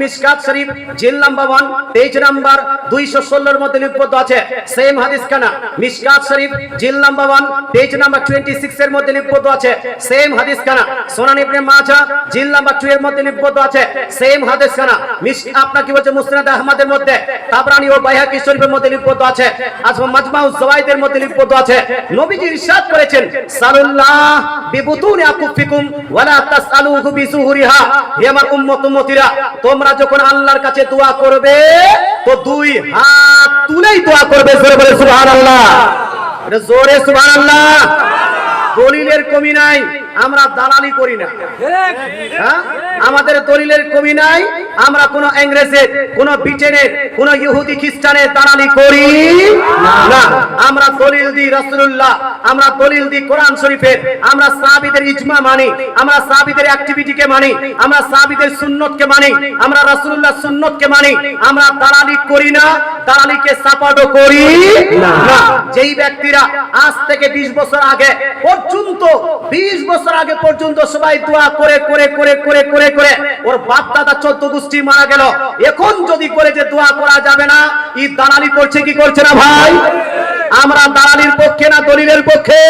মিশকাত শরীফ জিল number 1 page number 216 এর মধ্যে লিপিবদ্ধ আছে সেম হাদিস খানা। মিশকাত শরীফ জিল নাম্বার 1 পেজ নাম্বার 26 এর মধ্যে লিপিবদ্ধ আছে সেম হাদিস খানা। সুনান ইবনে মাজাহ জিল নাম্বার 2 এর মধ্যে লিপিবদ্ধ আছে সেম হাদিস খানা। আপনার কি বলছে মুসনাদ আহমদের মধ্যে, তাবরানী ও বাইহাকি শরীফের মধ্যে লিপিবদ্ধ আছে, মাজমাউজ যাওয়াইদের মধ্যে লিপিবদ্ধ আছে। নবীজি ইরশাদ করেছেন সাল্লাল্লাহ বিবুতুনি আকুফিকুম ওয়ালা তাসআলুহু বিসুহুরিহা। হে আমার উম্মত উম্মতিরা, তোমরা যখন আল্লাহর কাছে দোয়া করবে তো দুই হাত তুলেই দোয়া করবে। জোরে বলে সুবহানাল্লাহ, এটা জোরে সুবহানাল্লাহ। দলিলের কমি নাই, আমরা দালালি করি না। আমাদের দলিলের কমি নাই, আমরা কোন ইংরেজের, কোন ব্রিটেনের, কোন ইহুদি খ্রিস্টানের দালালি করি না। আমরা দলিল দিই রাসূলুল্লাহ, আমরা দলিল দিই কোরআন শরীফের, আমরা সাহাবীদের ইজমা মানি, আমরা সাহাবীদের অ্যাক্টিভিটিকে মানি, আমরা সাহাবীদের সুন্নতকে মানি, আমরা রাসূলুল্লাহ সুন্নতকে মানি। আমরা দালালি করি না, দালালিকে সাপোর্টও করি না। যেই ব্যক্তিরা আজ থেকে 20 বছর আগে পর্যন্ত, 20 বছর আগে পর্যন্ত সবাই দোয়া করে করে করে করে করে করে ওর বাপ দাদা 14 গোষ্ঠী মারা গেল, এখন যদি করে যে দোয়া করা যাবে না, ই দালালি করছে কি করছে না ভাই? আমরা দালালির পক্ষে না দলিলের পক্ষে?